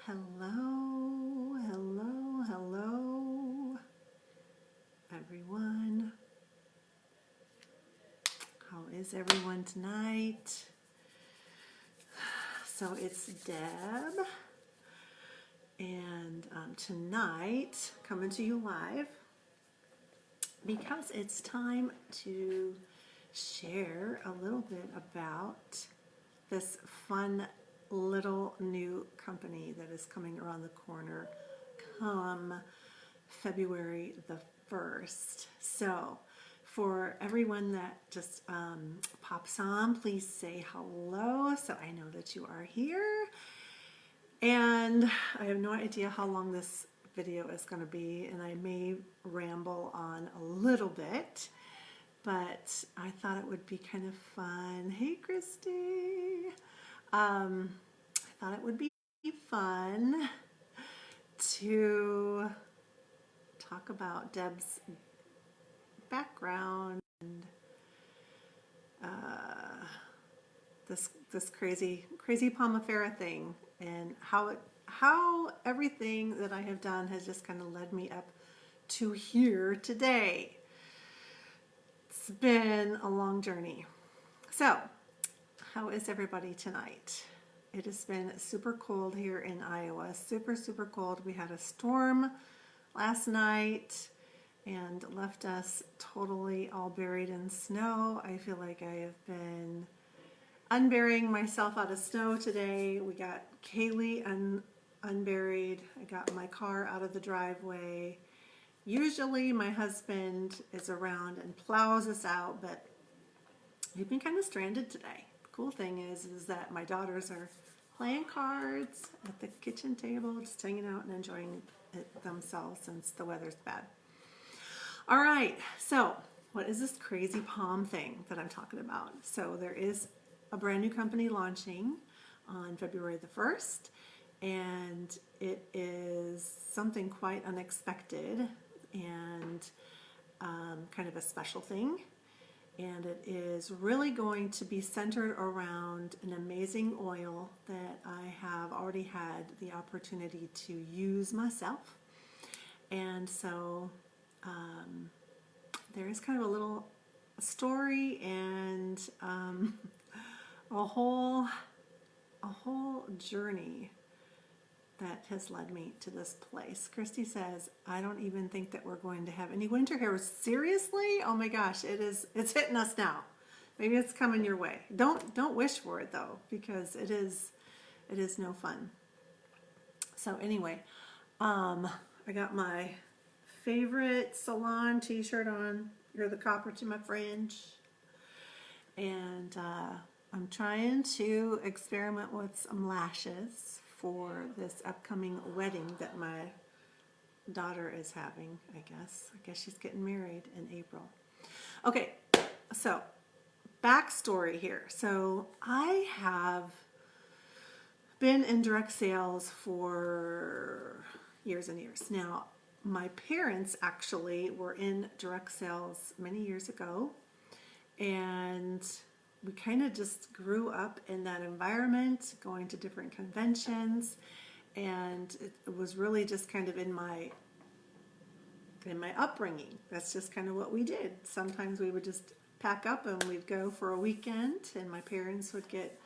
Hello, hello, hello, everyone. How is everyone tonight? So it's Deb, and tonight, coming to you live, because it's time to share a little bit about this fun little new company that is coming around the corner come February the 1st. So for everyone that just pops on, please say hello so I know that you are here. And I have no idea how long this video is going to be, and I may ramble on a little bit, but I thought it would be kind of fun. Hey, Christy. I thought it would be fun to talk about Deb's background and this crazy Pomifera thing, and how everything that I have done has just kind of led me up to here today. It's been a long journey. So, how is everybody tonight? It has been super cold here in Iowa. Super cold. We had a storm last night and left us totally all buried in snow. I feel like I have been unburying myself out of snow today. We got Kaylee unburied. I got my car out of the driveway. Usually my husband is around and plows us out, but we've been kind of stranded today. The cool thing is that my daughters are playing cards at the kitchen table, just hanging out and enjoying it themselves since the weather's bad. All right, so what is this crazy palm thing that I'm talking about? So there is a brand new company launching on February the 1st, and it is something quite unexpected and kind of a special thing. And it is really going to be centered around an amazing oil that I have already had the opportunity to use myself. And so there is kind of a little story and a whole journey that has led me to this place. Christy says, I don't even think that we're going to have any winter here. Seriously? Oh my gosh, it's hitting us now. Maybe it's coming your way. Don't wish for it though, because it is no fun. So anyway, I got my favorite salon t-shirt on. You're the copper to my fringe. And I'm trying to experiment with some lashes for this upcoming wedding that my daughter is having, I guess. I guess she's getting married in April. Okay, so backstory here. So I have been in direct sales for years and years. Now, my parents actually were in direct sales many years ago, and we kind of just grew up in that environment, going to different conventions, and it was really just kind of in my upbringing. That's just kind of what we did. Sometimes we would just pack up and we'd go for a weekend, and my parents would get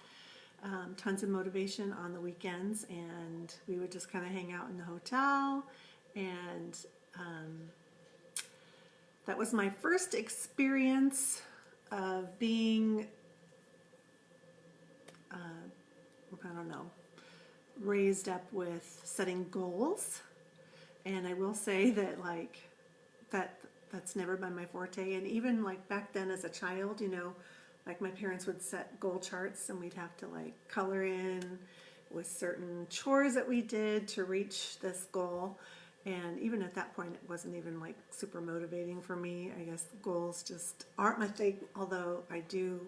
tons of motivation on the weekends, and we would just kind of hang out in the hotel. And that was my first experience of being I don't know, raised up with setting goals. And I will say that that's never been my forte. And even like back then as a child, you know, like my parents would set goal charts and we'd have to like color in with certain chores that we did to reach this goal. And even at that point, it wasn't even like super motivating for me. I guess goals just aren't my thing, although I do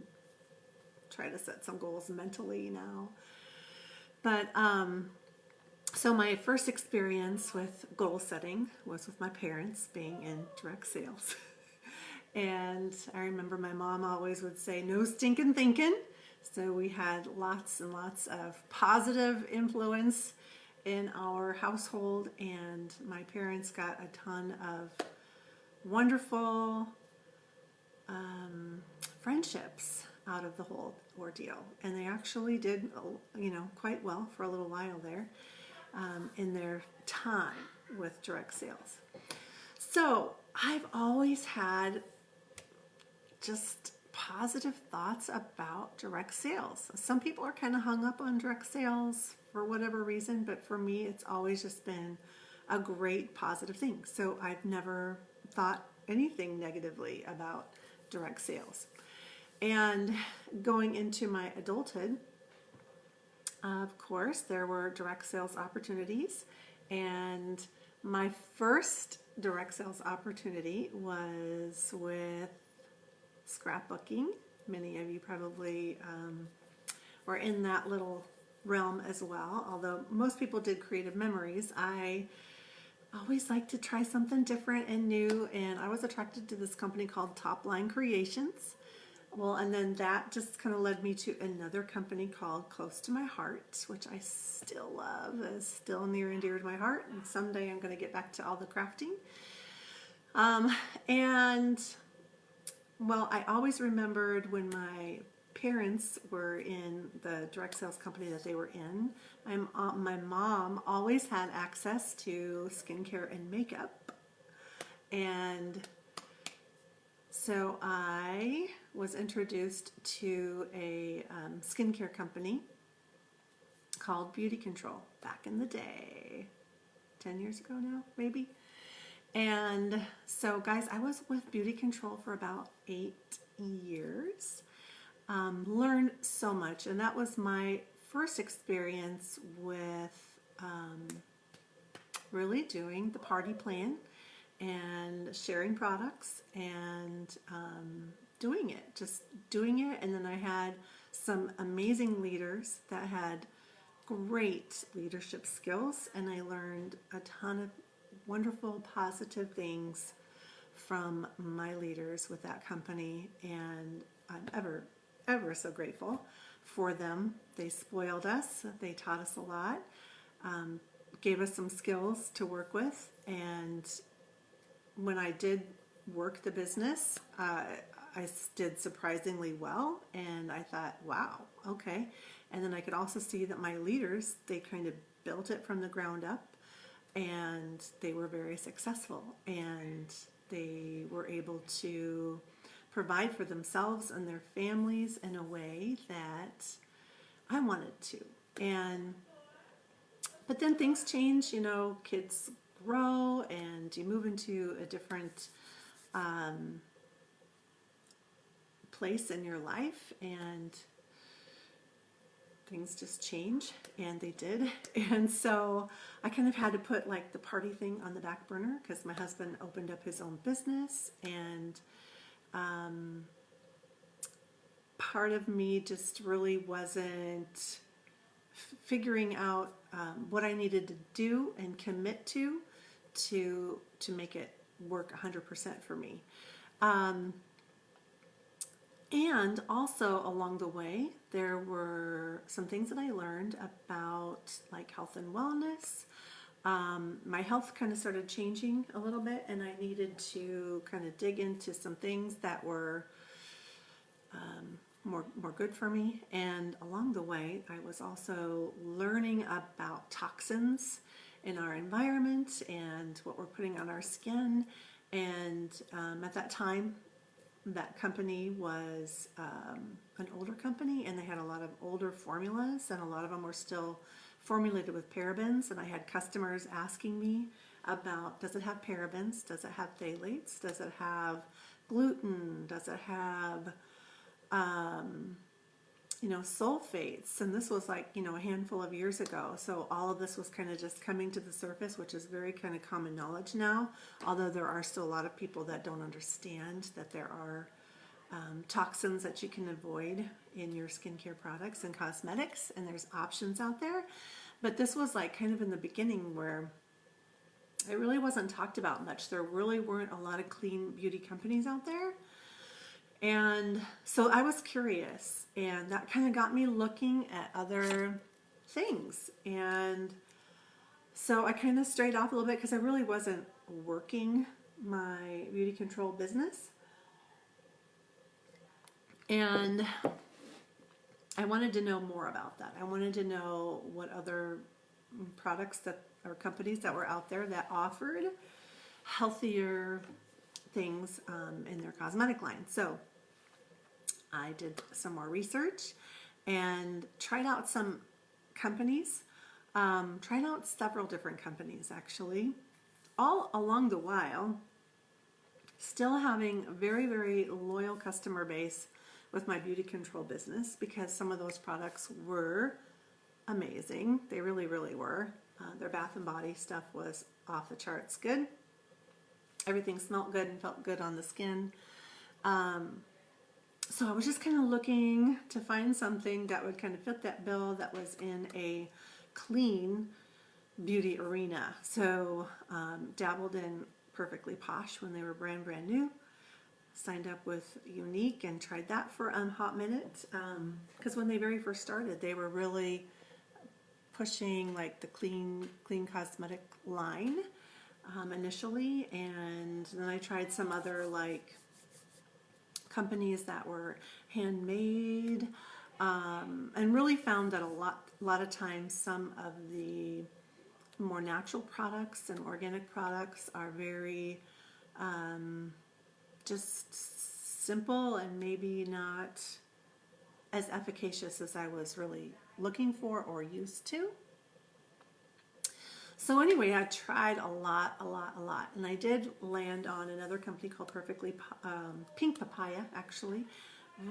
try to set some goals mentally now. But so my first experience with goal setting was with my parents being in direct sales. And I remember my mom always would say, no stinking thinking. So we had lots and lots of positive influence in our household, and my parents got a ton of wonderful friendships out of the whole ordeal. And they actually did, quite well for a little while there in their time with direct sales. So I've always had just positive thoughts about direct sales. Some people are kind of hung up on direct sales for whatever reason, but for me, it's always just been a great positive thing. So I've never thought anything negatively about direct sales. And going into my adulthood, of course, there were direct sales opportunities, and my first direct sales opportunity was with scrapbooking. Many of you probably were in that little realm as well, although most people did creative memories. I always like to try something different and new, and I was attracted to this company called Top Line Creations. Well, and then that just kind of led me to another company called Close to My Heart, which I still love, is still near and dear to my heart, and someday I'm going to get back to all the crafting. And well, I always remembered when my parents were in the direct sales company that they were in. My mom always had access to skincare and makeup. And so I was introduced to a skincare company called Beauty Control back in the day. 10 years ago now, maybe. And so, guys, I was with Beauty Control for about 8 years. Learned so much, and that was my first experience with really doing the party plan and sharing products and doing it. And then I had some amazing leaders that had great leadership skills, and I learned a ton of wonderful, positive things from my leaders with that company, and I'm ever so grateful for them. They spoiled us, they taught us a lot, gave us some skills to work with, and when I did work the business, I did surprisingly well, and I thought, wow, okay. And then I could also see that my leaders, they kind of built it from the ground up, and they were very successful, and they were able to provide for themselves and their families in a way that I wanted to. But then things change, kids grow and you move into a different place in your life, and things just change, and they did. And so I kind of had to put like the party thing on the back burner because my husband opened up his own business, and part of me just really wasn't figuring out what I needed to do and commit to make it work 100% for me. And also along the way, there were some things that I learned about like health and wellness. My health kind of started changing a little bit, and I needed to kind of dig into some things that were more good for me. And along the way, I was also learning about toxins in our environment and what we're putting on our skin. And at that time, that company was an older company, and they had a lot of older formulas, and a lot of them were still formulated with parabens. And I had customers asking me about, does it have parabens? Does it have phthalates? Does it have gluten? Does it have sulfates? And this was like, a handful of years ago. So all of this was kind of just coming to the surface, which is very kind of common knowledge now, although there are still a lot of people that don't understand that there are toxins that you can avoid in your skincare products and cosmetics, and there's options out there. But this was like kind of in the beginning where it really wasn't talked about much. There really weren't a lot of clean beauty companies out there. And so I was curious, and that kind of got me looking at other things. And So I kind of strayed off a little bit because I really wasn't working my beauty control business. And I wanted to know more about that. I wanted to know what other products that or companies that were out there that offered healthier things in their cosmetic line. So I did some more research and tried out some companies, tried out several different companies actually, all along the while still having a very, very loyal customer base with my beauty control business because some of those products were amazing. They really, really were. Their Bath and Body stuff was off the charts good. Everything smelled good and felt good on the skin. So I was just kind of looking to find something that would kind of fit that bill that was in a clean beauty arena. So dabbled in Perfectly Posh when they were brand new. Signed up with Unique and tried that for a hot minute. Because when they very first started, they were really pushing like the clean cosmetic line initially, and then I tried some other like companies that were handmade, and really found that a lot of times some of the more natural products and organic products are very just simple and maybe not as efficacious as I was really looking for or used to. So anyway, I tried a lot, and I did land on another company called Pink Papaya, actually.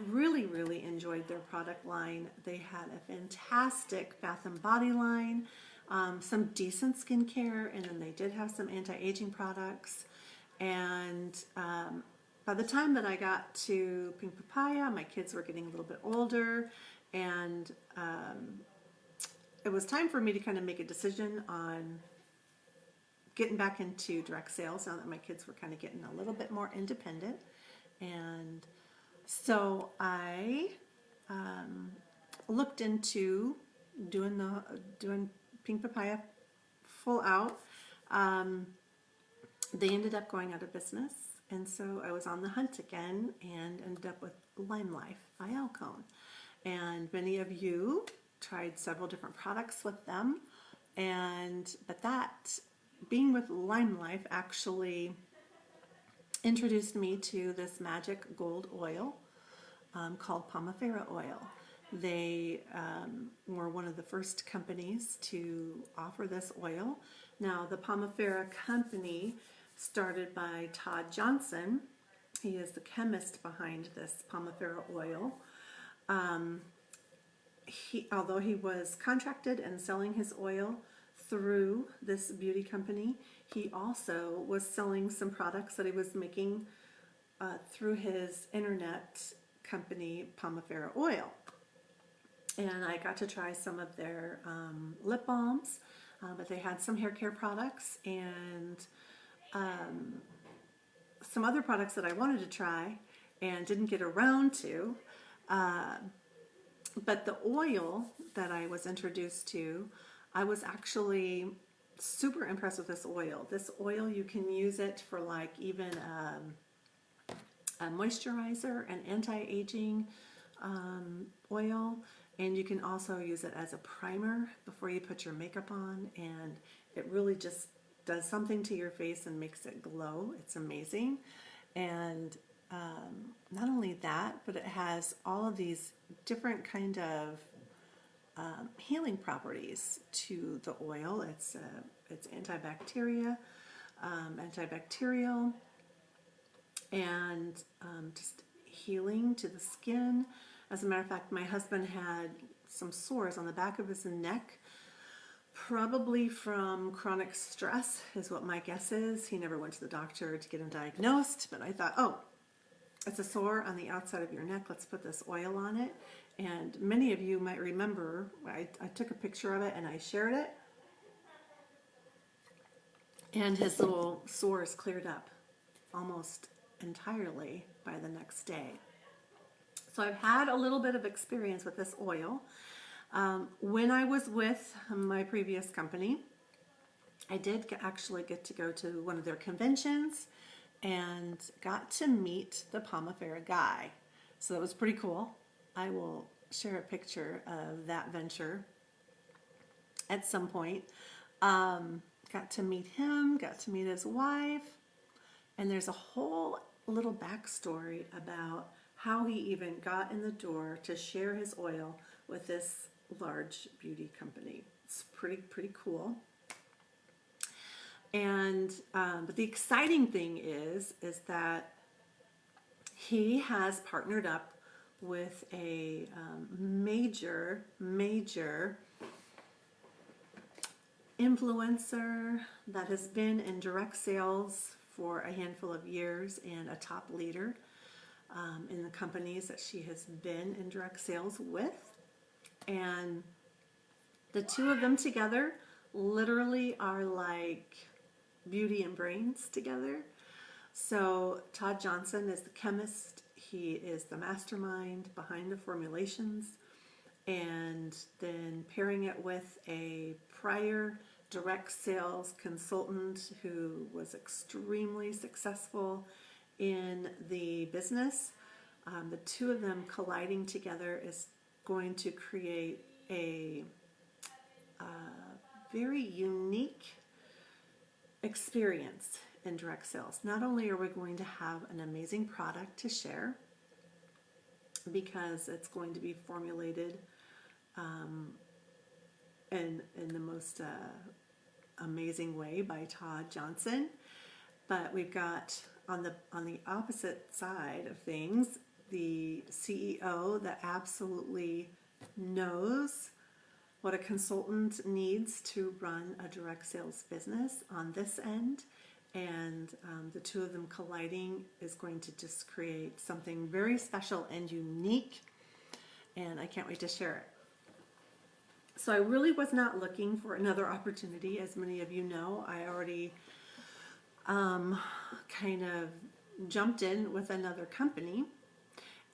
Really, really enjoyed their product line. They had a fantastic Bath and Body line, some decent skincare, and then they did have some anti-aging products. And by the time that I got to Pink Papaya, my kids were getting a little bit older, and it was time for me to kind of make a decision on getting back into direct sales now that my kids were kind of getting a little bit more independent. And so I looked into doing Pink Papaya full out. They ended up going out of business, and so I was on the hunt again and ended up with Lime Life by Alcone. And many of you tried several different products with them, but that being with Lime Life actually introduced me to this magic gold oil called Pomifera oil. They were one of the first companies to offer this oil. Now, the Pomifera company started by Todd Johnson. He is the chemist behind this Pomifera oil. Although he was contracted and selling his oil through this beauty company, he also was selling some products that he was making through his internet company, Pomifera Oil. And I got to try some of their lip balms, but they had some hair care products and some other products that I wanted to try and didn't get around to. But the oil that I was introduced to, I was actually super impressed with this oil. This oil, you can use it for like even a moisturizer, an anti-aging oil, and you can also use it as a primer before you put your makeup on, and it really just does something to your face and makes it glow. It's amazing. And not only that, but it has all of these different kind of healing properties to the oil. It's antibacterial, and just healing to the skin. As a matter of fact, my husband had some sores on the back of his neck, probably from chronic stress is what my guess is. He never went to the doctor to get him diagnosed, but I thought, oh, it's a sore on the outside of your neck. Let's put this oil on it. And many of you might remember, I took a picture of it and I shared it. And his little sores cleared up almost entirely by the next day. So I've had a little bit of experience with this oil. When I was with my previous company, I did actually get to go to one of their conventions and got to meet the Pomifera guy. So that was pretty cool. I will share a picture of that venture at some point. Got to meet him, got to meet his wife, and there's a whole little backstory about how he even got in the door to share his oil with this large beauty company. It's pretty cool. And but the exciting thing is that he has partnered up with a major influencer that has been in direct sales for a handful of years and a top leader in the companies that she has been in direct sales with. And the two of them together literally are like beauty and brains together. So Todd Johnson is the chemist. He is the mastermind behind the formulations. And then pairing it with a prior direct sales consultant who was extremely successful in the business. The two of them colliding together is going to create a very unique experience in direct sales. Not only are we going to have an amazing product to share, because it's going to be formulated in the most amazing way by Todd Johnson, but we've got on the opposite side of things the CEO that absolutely knows what a consultant needs to run a direct sales business on this end, and the two of them colliding is going to just create something very special and unique, and I can't wait to share it. So I really was not looking for another opportunity. As many of you know, I already kind of jumped in with another company,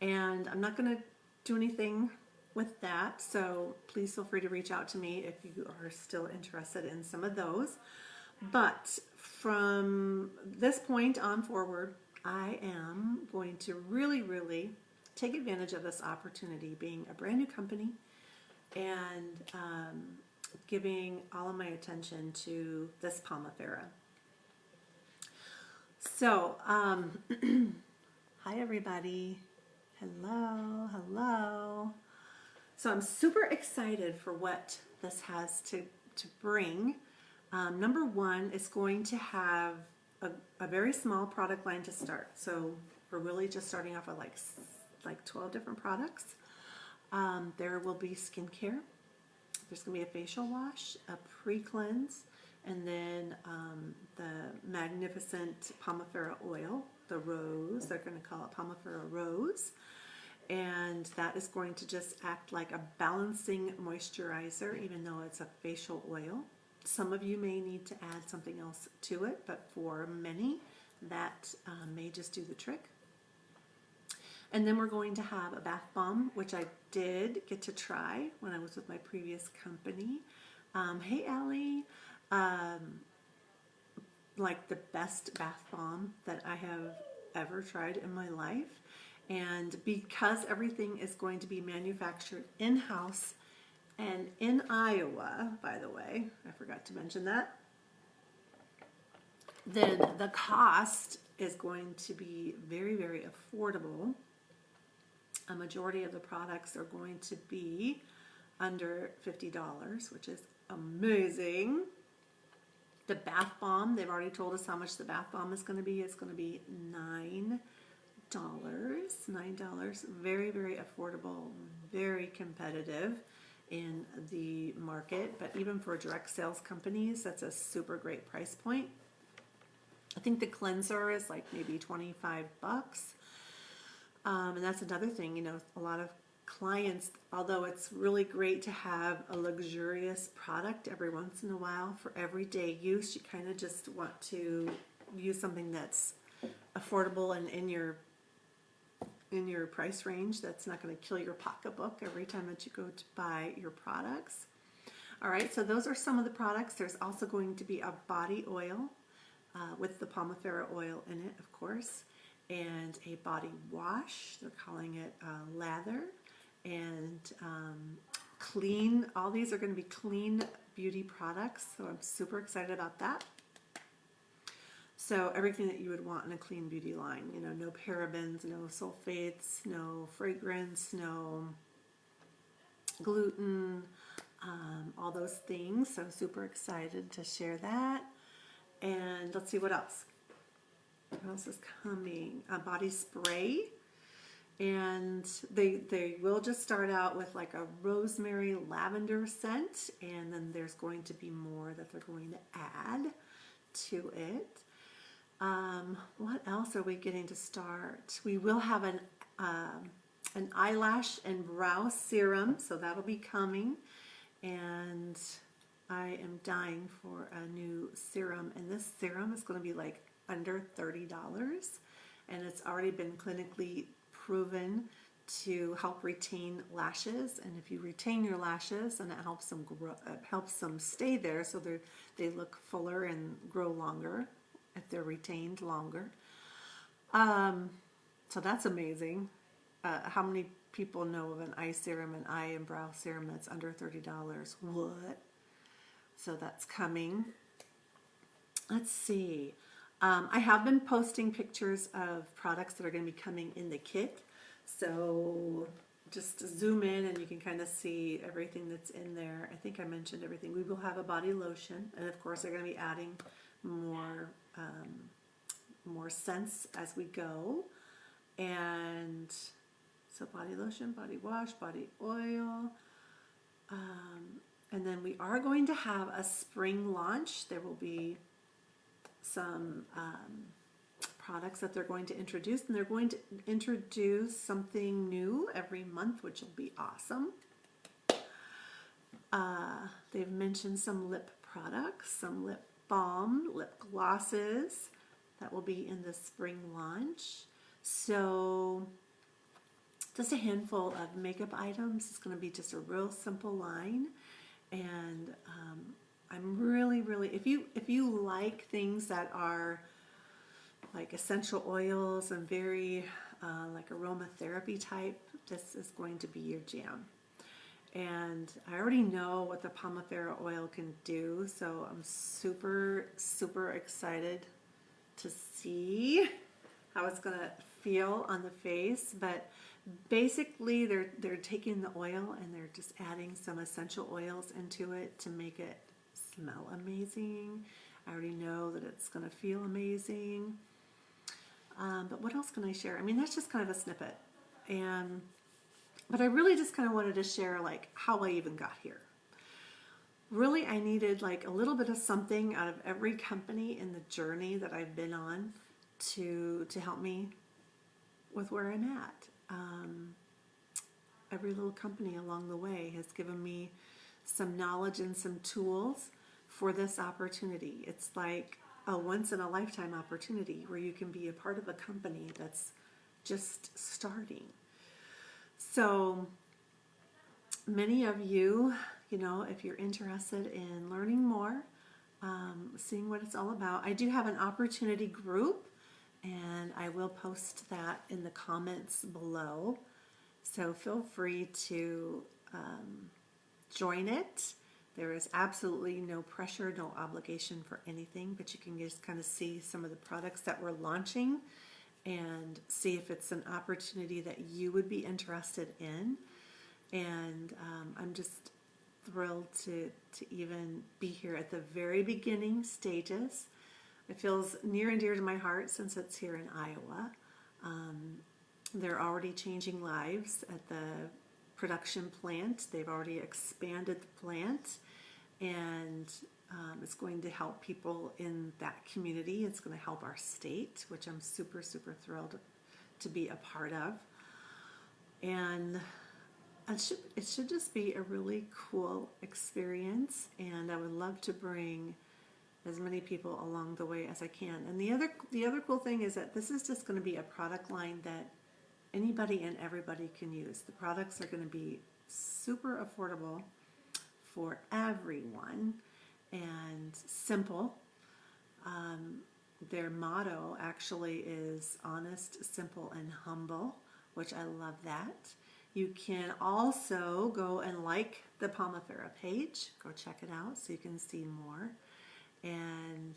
and I'm not going to do anything with that, so please feel free to reach out to me if you are still interested in some of those. But from this point on forward, I am going to really take advantage of this opportunity, being a brand new company and giving all of my attention to this Pomifera. So, hi everybody. Hello. So I'm super excited for what this has to bring. Number one, it's going to have a very small product line to start. So we're really just starting off with like 12 different products. There will be skincare. There's going to be a facial wash, a pre-cleanse, and then the magnificent Pomifera oil, the rose. They're going to call it Pomifera Rose. And that is going to just act like a balancing moisturizer, even though it's a facial oil. Some of you may need to add something else to it, but for many, that may just do the trick. And then we're going to have a bath bomb, which I did get to try when I was with my previous company. Hey, Allie. Like the best bath bomb that I have ever tried in my life. And because everything is going to be manufactured in-house and in Iowa, by the way, I forgot to mention that, then the cost is going to be very affordable. A majority of the products are going to be under $50, which is amazing. The bath bomb, they've already told us how much the bath bomb is going to be. It's going to be $9. Very affordable, very competitive in the market, but even for direct sales companies, that's a super great price point. I think the cleanser is like maybe $25. And that's another thing, you know, a lot of clients, although it's really great to have a luxurious product every once in a while for everyday use, you kind of just want to use something that's affordable and in your price range, that's not going to kill your pocketbook every time that you go to buy your products. All right, so those are some of the products. There's also going to be a body oil with the Pomifera oil in it, of course, and a body wash. They're calling it lather, and clean. All these are going to be clean beauty products, so I'm super excited about that. So everything that you would want in a clean beauty line, you know, no parabens, no sulfates, no fragrance, no gluten, all those things. So I'm super excited to share that. And let's see what else. What else is coming? A body spray. And they will just start out with like a rosemary lavender scent, and then there's going to be more that they're going to add to it. What else are we getting to start? We will have an eyelash and brow serum, so that'll be coming. And I am dying for a new serum, and this serum is going to be like under $30, and it's already been clinically proven to help retain lashes. And if you retain your lashes, then it helps them grow, it helps them stay there, so they look fuller and grow longer if they're retained longer. So that's amazing. How many people know of an eye serum, an eye and brow serum that's under $30? What? So that's coming. Let's see. I have been posting pictures of products that are going to be coming in the kit. So just zoom in and you can kind of see everything that's in there. I think I mentioned everything. We will have a body lotion, and of course they're going to be adding more scents as we go. And so body lotion, body wash, body oil. And then we are going to have a spring launch. There will be some products that they're going to introduce, and they're going to introduce something new every month, which will be awesome. They've mentioned some lip products, some lip balm, lip glosses that will be in the spring launch. So just a handful of makeup items. It's going to be just a real simple line. And I'm really, if you like things that are like essential oils and very like aromatherapy type, this is going to be your jam. And I already know what the Pomifera oil can do, so I'm super, super excited to see how it's going to feel on the face. But basically they're taking the oil and they're just adding some essential oils into it to make it smell amazing. I already know that it's going to feel amazing. But what else can I share? I mean, that's just kind of a snippet. But I really just kind of wanted to share like how I even got here. Really, I needed like a little bit of something out of every company in the journey that I've been on to help me with where I'm at. Every little company along the way has given me some knowledge and some tools for this opportunity. It's like a once-in-a-lifetime opportunity where you can be a part of a company that's just starting. So many of you, you know, if you're interested in learning more, seeing what it's all about, I do have an opportunity group, and I will post that in the comments below. So feel free to join it. There is absolutely no pressure, no obligation for anything, but you can just kind of see some of the products that we're launching and see if it's an opportunity that you would be interested in. And I'm just thrilled to even be here at the very beginning stages. It feels near and dear to my heart since it's here in Iowa. They're already changing lives at the production plant. They've already expanded the plant, and it's going to help people in that community. It's going to help our state, which I'm super, super thrilled to be a part of. And it should just be a really cool experience, and I would love to bring as many people along the way as I can. And the other cool thing is that this is just going to be a product line that anybody and everybody can use. The products are going to be super affordable for everyone and simple. Their motto actually is honest, simple, and humble, which I love that. You can also go and like the Pomifera page. Go check it out so you can see more. And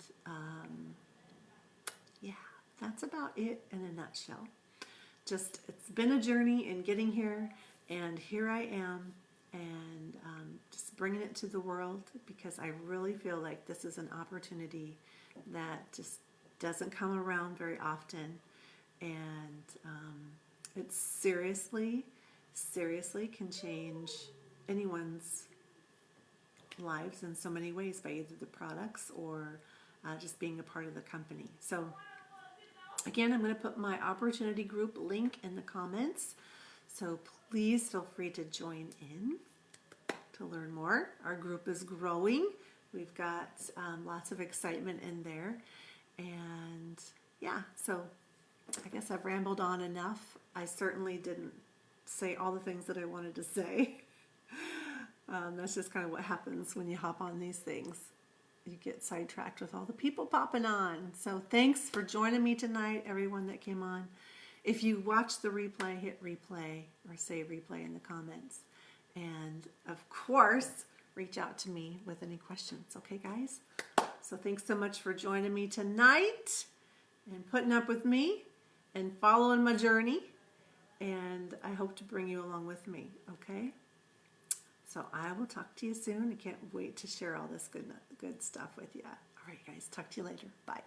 yeah, that's about it in a nutshell. Just, it's been a journey in getting here, and here I am, and just bringing it to the world, because I really feel like this is an opportunity that just doesn't come around very often, and it seriously can change anyone's lives in so many ways by either the products or just being a part of the company. So again, I'm going to put my opportunity group link in the comments, so please feel free to join in to learn more. Our group is growing. We've got lots of excitement in there, and yeah, so I guess I've rambled on enough. I certainly didn't say all the things that I wanted to say. That's just kind of what happens when you hop on these things. You get sidetracked with all the people popping on. So thanks for joining me tonight, everyone that came on. If you watch the replay, hit replay or say replay in the comments. And of course, reach out to me with any questions. Okay, guys? So thanks so much for joining me tonight and putting up with me and following my journey. And I hope to bring you along with me, okay? So I will talk to you soon. I can't wait to share all this good stuff with you. All right, guys. Talk to you later. Bye.